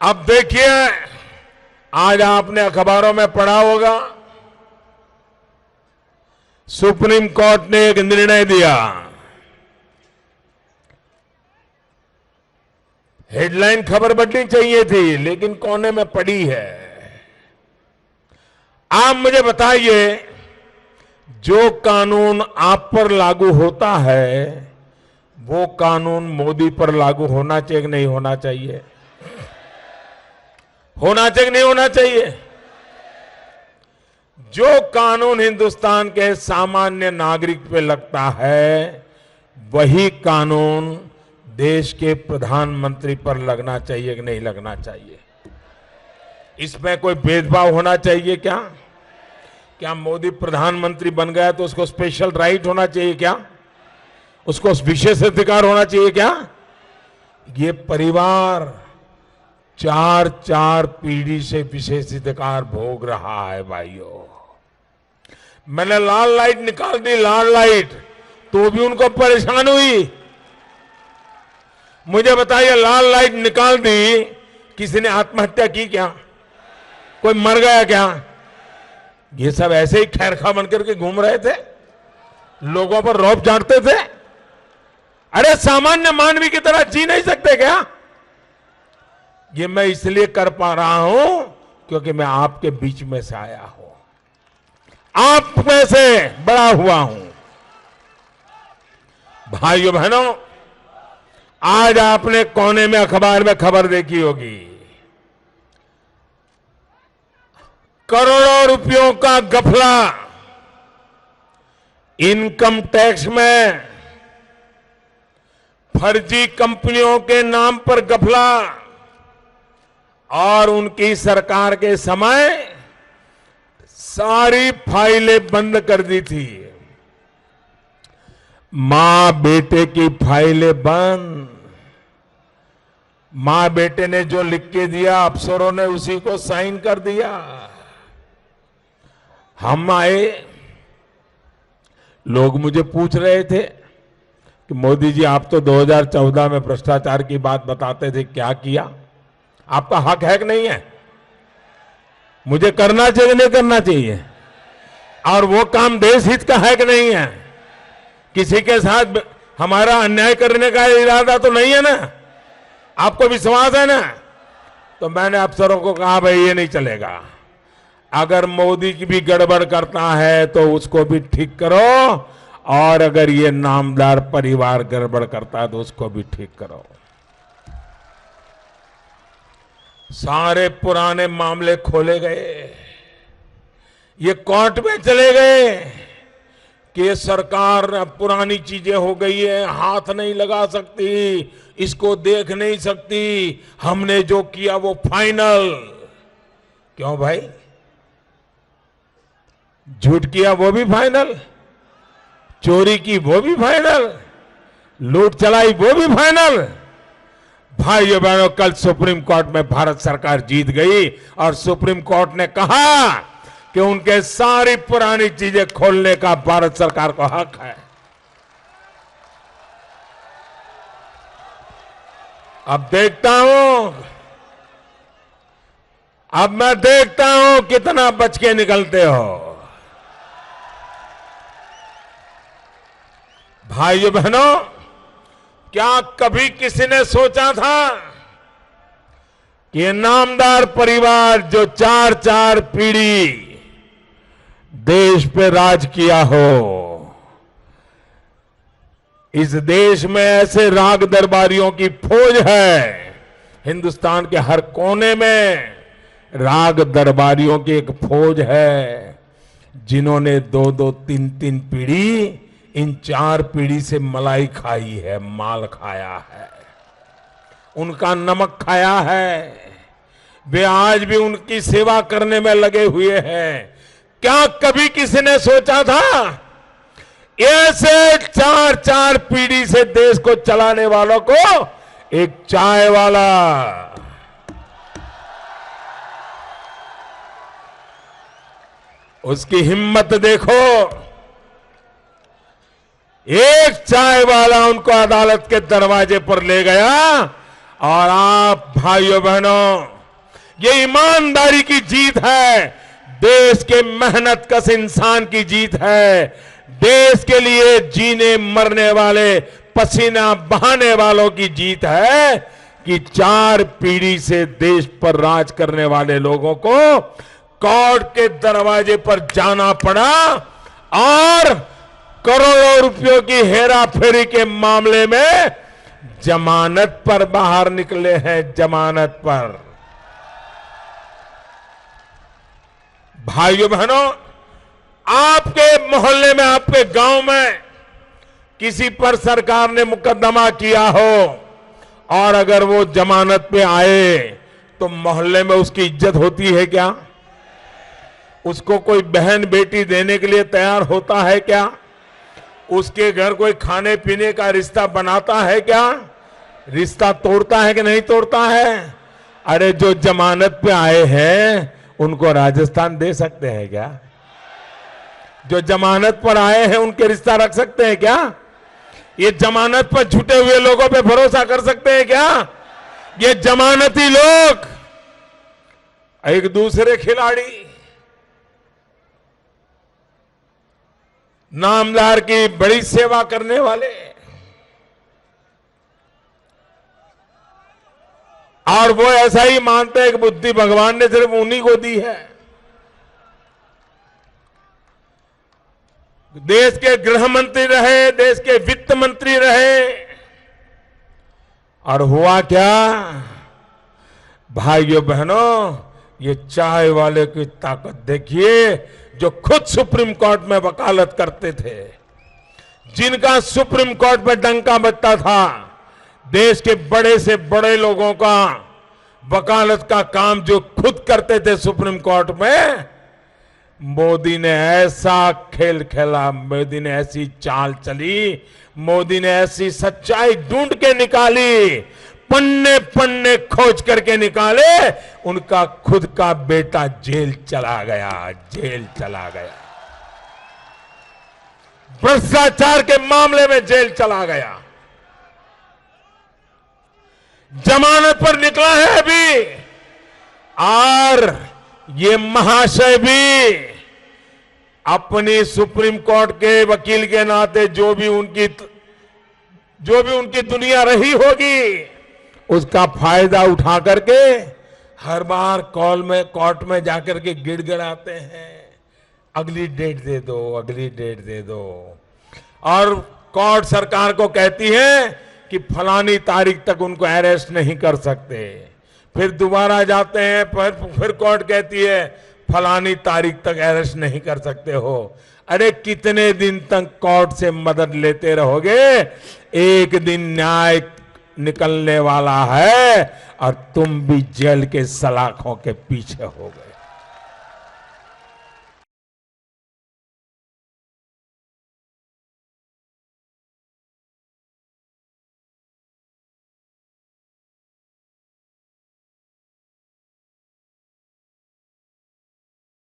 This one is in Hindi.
अब देखिए, आज आपने अखबारों में पढ़ा होगा, सुप्रीम कोर्ट ने एक निर्णय दिया। हेडलाइन खबर बननी चाहिए थी, लेकिन कोने में पड़ी है। आप मुझे बताइए, जो कानून आप पर लागू होता है, वो कानून मोदी पर लागू होना चाहिए कि नहीं होना चाहिए? होना चाहिए कि नहीं होना चाहिए? जो कानून हिंदुस्तान के सामान्य नागरिक पे लगता है, वही कानून देश के प्रधानमंत्री पर लगना चाहिए कि नहीं लगना चाहिए? इसमें कोई भेदभाव होना चाहिए क्या? क्या मोदी प्रधानमंत्री बन गया तो उसको स्पेशल राइट होना चाहिए क्या? उसको विशेष अधिकार होना चाहिए क्या? ये परिवार चार चार पीढ़ी से विशेष अधिकार भोग रहा है भाइयों। मैंने लाल लाइट निकाल दी, लाल लाइट, तो भी उनको परेशान हुई। मुझे बताइए, लाल लाइट निकाल दी, किसी ने आत्महत्या की क्या? कोई मर गया क्या? ये सब ऐसे ही खैरखा बनकर के घूम रहे थे, लोगों पर रौब झाड़ते थे। अरे सामान्य मानवी की तरह जी नहीं सकते क्या? ये मैं इसलिए कर पा रहा हूं क्योंकि मैं आपके बीच में से आया हूं, आप में से बड़ा हुआ हूं। भाइयों बहनों, आज आपने कोने में अखबार में खबर देखी होगी, करोड़ों रुपयों का गफला, इनकम टैक्स में फर्जी कंपनियों के नाम पर गफला, और उनकी सरकार के समय सारी फाइलें बंद कर दी थी। मां बेटे की फाइलें बंद, मां बेटे ने जो लिख के दिया, अफसरों ने उसी को साइन कर दिया। हम आए, लोग मुझे पूछ रहे थे कि मोदी जी, आप तो 2014 में भ्रष्टाचार की बात बताते थे, क्या किया? आपका हक है कि नहीं है? मुझे करना चाहिए नहीं करना चाहिए? और वो काम देश हित का है कि नहीं है? किसी के साथ हमारा अन्याय करने का इरादा तो नहीं है ना? आपको विश्वास है ना? तो मैंने अफसरों को कहा, भाई ये नहीं चलेगा, अगर मोदी की भी गड़बड़ करता है तो उसको भी ठीक करो, और अगर ये नामदार परिवार गड़बड़ करता है तो उसको भी ठीक करो। सारे पुराने मामले खोले गए, ये कोर्ट में चले गए कि ये सरकार पुरानी चीजें हो गई है, हाथ नहीं लगा सकती, इसको देख नहीं सकती, हमने जो किया वो फाइनल। क्यों भाई? झूठ किया वो भी फाइनल, चोरी की वो भी फाइनल, लूट चलाई वो भी फाइनल। भाइयों बहनों, कल सुप्रीम कोर्ट में भारत सरकार जीत गई, और सुप्रीम कोर्ट ने कहा कि उनके सारी पुरानी चीजें खोलने का भारत सरकार को हक है। अब मैं देखता हूं कितना बच के निकलते हो। भाइयों बहनों, क्या कभी किसी ने सोचा था कि ये नामदार परिवार जो चार चार पीढ़ी देश पे राज किया हो, इस देश में ऐसे राग दरबारियों की फौज है, हिंदुस्तान के हर कोने में राग दरबारियों की एक फौज है, जिन्होंने दो दो तीन तीन पीढ़ी, इन चार पीढ़ी से मलाई खाई है, माल खाया है, उनका नमक खाया है। वे आज भी उनकी सेवा करने में लगे हुए हैं। क्या कभी किसी ने सोचा था ऐसे चार चार पीढ़ी से देश को चलाने वालों को एक चाय वाला, उसकी हिम्मत देखो, एक चाय वाला उनको अदालत के दरवाजे पर ले गया, और आप भाइयों बहनों ये ईमानदारी की जीत है, देश के मेहनत कश इंसान की जीत है, देश के लिए जीने मरने वाले पसीना बहाने वालों की जीत है कि 4 पीढ़ी से देश पर राज करने वाले लोगों को कोर्ट के दरवाजे पर जाना पड़ा और करोड़ों रुपयों की हेराफेरी के मामले में जमानत पर बाहर निकले हैं, जमानत पर। भाइयों बहनों, आपके मोहल्ले में, आपके गांव में किसी पर सरकार ने मुकदमा किया हो और अगर वो जमानत पे आए तो मोहल्ले में उसकी इज्जत होती है क्या? उसको कोई बहन बेटी देने के लिए तैयार होता है क्या? उसके घर कोई खाने पीने का रिश्ता बनाता है क्या? रिश्ता तोड़ता है कि नहीं तोड़ता है? अरे जो जमानत पे आए हैं उनको राजस्थान दे सकते हैं क्या? जो जमानत पर आए हैं उनके रिश्ता रख सकते हैं क्या? ये जमानत पर छूटे हुए लोगों पे भरोसा कर सकते हैं क्या? ये जमानती लोग एक दूसरे खिलाड़ी, नामदार की बड़ी सेवा करने वाले, और वो ऐसा ही मानते हैं कि बुद्धि भगवान ने सिर्फ उन्हीं को दी है। देश के गृह मंत्री रहे, देश के वित्त मंत्री रहे, और हुआ क्या? भाइयों बहनों, ये चाय वाले की ताकत देखिए, जो खुद सुप्रीम कोर्ट में वकालत करते थे, जिनका सुप्रीम कोर्ट में डंका बजता था, देश के बड़े से बड़े लोगों का वकालत का काम जो खुद करते थे सुप्रीम कोर्ट में, मोदी ने ऐसा खेल खेला, मोदी ने ऐसी चाल चली, मोदी ने ऐसी सच्चाई ढूंढ के निकाली, पन्ने पन्ने खोज करके निकाले, उनका खुद का बेटा जेल चला गया, जेल चला गया, भ्रष्टाचार के मामले में जेल चला गया, जमानत पर निकला है अभी। और ये महाशय भी अपनी सुप्रीम कोर्ट के वकील के नाते जो भी उनकी दुनिया रही होगी उसका फायदा उठा करके हर बार कोर्ट में जाकर के गिड़गिड़ाते हैं, अगली डेट दे दो, अगली डेट दे दो, और कोर्ट सरकार को कहती है कि फलानी तारीख तक उनको अरेस्ट नहीं कर सकते, फिर दोबारा जाते हैं, फिर कोर्ट कहती है फलानी तारीख तक अरेस्ट नहीं कर सकते हो। अरे कितने दिन तक कोर्ट से मदद लेते रहोगे? एक दिन न्याय निकलने वाला है और तुम भी जेल के सलाखों के पीछे हो गए।